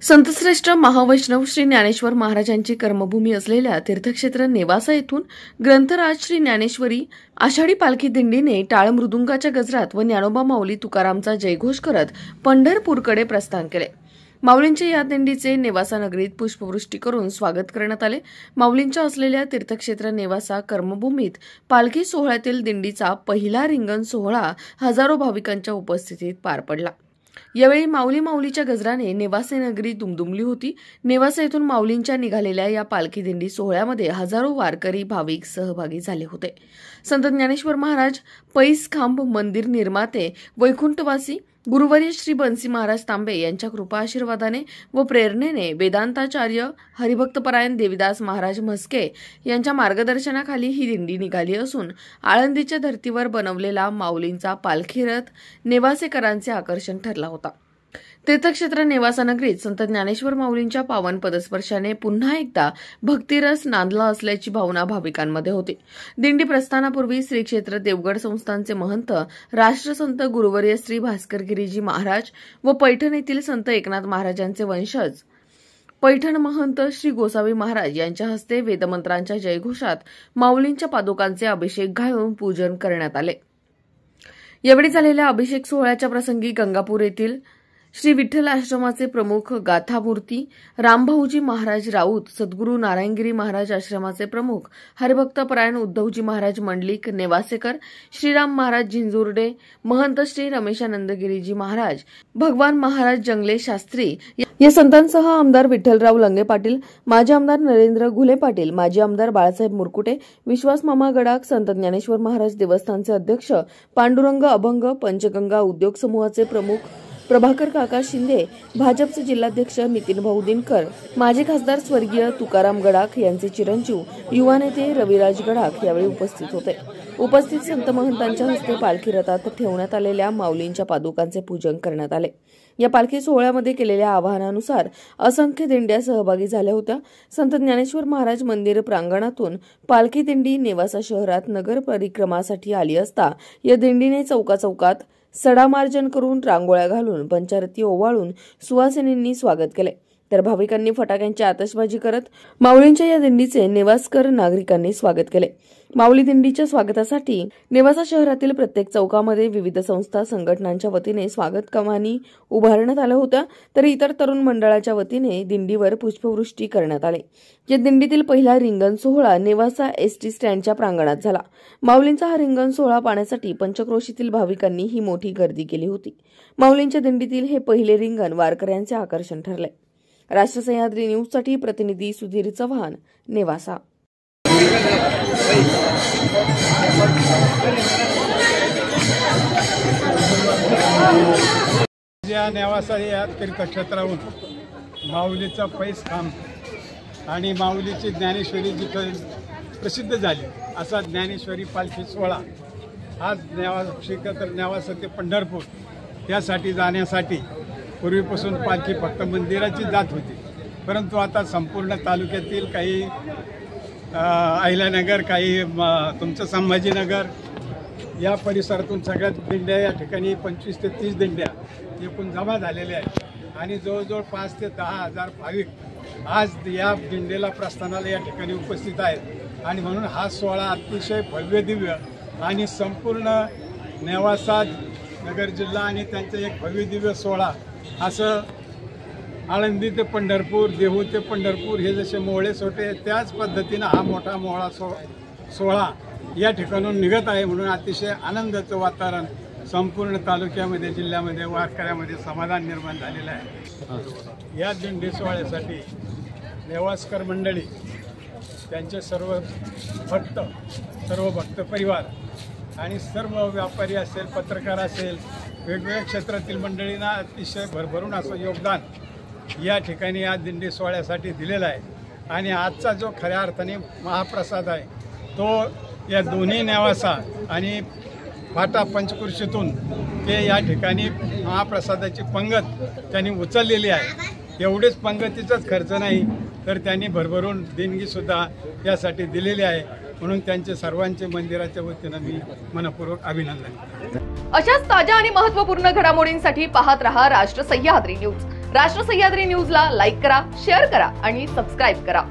संतश्रेष्ठ महावैष्णव श्री ज्ञानेश्वर महाराजांची कर्मभूमी असलेल्या तीर्थक्षेत्र नेवासा येथून ग्रंथराज श्री ज्ञानेश्वरी आषाढी पालखी दिंडीने टाळ मृदुंगाच्या गजरात व ज्ञानोबा माऊली तुकारामचा जयघोष करत पंढरपूरकडे प्रस्थान केले। माऊलींच्या या दिंडीचे नेवासा नगरीत पुष्पवृष्टी करून स्वागत करण्यात आले। माऊलींच्या असलेल्या तीर्थक्षेत्र नेवासा कर्मभूमीत पालखी सोहळ्यातील दिंडीचा पहिला रिंगण सोहळा हजारो भाविकांच्या उपस्थितीत पार पडला। यावेळी माऊलीच्या गजराने नेवासे नगरी दुमदुमली होती। नेवासा येथून माऊलींच्या निघालेल्या या पालखी दिंडी सोहळ्यामध्ये हजारो वारकरी भाविक सहभागी झाले होते। संत ज्ञानेश्वर महाराज पैस खांब मंदिर निर्माते वैकुंठवासी गुरुवर्य श्री बन्सी महाराज तांबे यांच्या कृपा आशीर्वादाने व प्रेरणेने वेदांताचार्य हरिभक्तपरायण देवीदास महाराज म्हस्के यांच्या मार्गदर्शनाखाली ही दिंडी निघाली असून आळंदीच्या धर्तीवर बनवलेला माऊलींचा पालखी रथ नेवासेकरांचे आकर्षण ठरला होता। तीर्थक्षेत्र नेवासा नगरीत संत ज्ञानेश्वर माऊलींच्या पावन पदस्पर्शाने पुन्हा एकदा भक्तिरस नांदला असल्याची भावना भाविकांमध्ये होती। दिंडी प्रस्थानापूर्वी श्री क्षेत्र देवगड संस्थानचे महंत राष्ट्रसंत गुरुवर्य श्री भास्करगिरीजी महाराज व पैठण येथील संत एकनाथ महाराजांचे वंशज पैठण महंत श्री गोसावी महाराज यांच्या हस्ते वेदमंत्रांच्या जयघोषात माऊलींच्या पादुकांचे अभिषेक घालून पूजन करण्यात आले। यावेळी झालेल्या अभिषेक सोहळ्याच्या प्रसंगी गंगापूर येथील श्री विठ्ठल आश्रमाचे प्रमुख गाथामूर्ती रामभाऊजी महाराज राऊत, सद्गुरू नारायणगिरी महाराज आश्रमाचे प्रमुख हरिभक्तपरायण उद्धवजी महाराज मंडलिक नेवासेकर, श्रीराम महाराज झिंजुर्डे, महंत श्री रमेशानंदगिरीजी महाराज, भगवान महाराज जंगले शास्त्री या संतांसह आमदार विठ्ठलराव लंगे पाटील, माजी आमदार नरेंद्र घुले पाटील, माजी आमदार बाळासाहेब मुरकुटे, विश्वास मामा गडाख, संत ज्ञानेश्वर महाराज देवस्थानचे अध्यक्ष पांडुरंग अभंग, पंचगंगा उद्योग समूहाचे प्रमुख प्रभाकर काका शिंदे, भाजपचे जिल्हाध्यक्ष नितीन भाऊ दिनकर, माजी खासदार स्वर्गीय तुकाराम गडाख यांचे चिरंजीव युवा नेते रविराज गडाख यावेळी उपस्थित होते। उपस्थित संत महंतांच्या हस्ते पालखी रथात ठेवण्यात आलेल्या माऊलींच्या पादुकांचे पूजन करण्यात आले। या पालखी सोहळ्यामध्ये केलेल्या आवाहनानुसार असंख्य दिंड्या सहभागी झाल्या होत्या। संत ज्ञानेश्वर महाराज मंदिर प्रांगणातून पालखी दिंडी नेवासा शहरात नगर परिक्रमासाठी आली असता या दिंडीने चौकाचौकात सडामार्जन करून रांगोळ्या घालून पंचारती ओवाळून सुवासिनींनी स्वागत केले, तर भाविकांनी फटाक्यांची आतषबाजी करत माऊलींच्या या दिंडीचे नेवासकर नागरिकांनी स्वागत केले। माऊली दिंडीच्या स्वागतासाठी नेवासा शहरातील प्रत्येक चौकामध्ये विविध संस्था संघटनांच्या वतीने स्वागत कमानी उभारण्यात आल्या होत्या, तर इतर तरुण मंडळाच्या वतीने दिंडीवर पुष्पवृष्टी करण्यात आली। या दिंडीतील पहिला रिंगण सोहळा नेवासा एसटी स्टँडच्या प्रांगणात झाला। माऊलींचा हा रिंगण सोहळा पाहण्यासाठी पंचक्रोशीतील भाविकांनी ही मोठी गर्दी केली होती। माऊलींच्या दिंडीतील हे पहिले रिंगण वारकऱ्यांचे आकर्षण ठरले। राष्ट्र सह्याद्री न्यूजसाठी प्रतिनिधी सुधीर चव्हाण, नेवासा। या नेवासा या तीर्थक्षेत्राहून माऊलीचा पैस खांब आणि माऊलीची ज्ञानेश्वरी जिथं प्रसिद्ध झाली असा ज्ञानेश्वरी पालखी सोहळा आज नेवासा ते पंढरपूर यासाठी जाण्यासाठी पूर्वीपासून पालखी फक्त मंदिराची जात होती, परंतु आता संपूर्ण तालुक्यातील काही अहिल्यानगर, काही तुमचं संभाजीनगर या परिसरातून सगळ्यात दिंड्या या ठिकाणी 25 ते 30 दिंड्या एकूण जमा झालेल्या आहेत आणि जवळजवळ 5 ते 10 हजार भाविक आज या दिंडीला प्रस्थानाला या ठिकाणी उपस्थित आहेत। आणि म्हणून हा सोहळा अतिशय भव्य दिव्य आणि संपूर्ण नेवासा नगर जिल्हा आणि त्यांचा एक भव्य दिव्य सोहळा असं आळंदी ते पंढरपूर, देहू ते पंढरपूर हे जसे मोहळे सोटे त्याच पद्धतीनं हा मोठा मोहळा सोहळा या ठिकाणून निघत आहे। म्हणून अतिशय आनंदाचं वातावरण संपूर्ण तालुक्यामध्ये, जिल्ह्यामध्ये, वारकऱ्यामध्ये समाधान निर्माण झालेलं आहे। या दिंडी सोहळ्यासाठी नेवासकर मंडळी, त्यांचे सर्व भक्त परिवार आणि सर्व व्यापारी असेल, पत्रकार असेल, वेगवेगळ्या क्षेत्रातील मंडळींना अतिशय भरभरून असं योगदान या ठिकाणी या दिंडी सोहळ्यासाठी दिलेलं आहे। आणि आजचा जो खऱ्या अर्थाने महाप्रसाद आहे तो या दोन्ही नेवासा आणि फाटा पंचकृषीतून ते या ठिकाणी महाप्रसादाची पंगत त्यांनी उचललेली आहे। एवढेच पंगतीचाच खर्च नाही तर त्यांनी भरभरून देणगीसुद्धा यासाठी दिलेली आहे। म्हणून त्यांचे सर्वांचे मंदिराच्या वतीने मी मनपूर्वक अभिनंदन करतो। अशाच ताज्या आणि महत्त्वपूर्ण घडामोडींसाठी पाहत रहा राष्ट्र सह्याद्री न्यूज। राष्ट्र सह्याद्री न्यूजला लाईक करा, शेअर करा आणि सबस्क्राईब करा.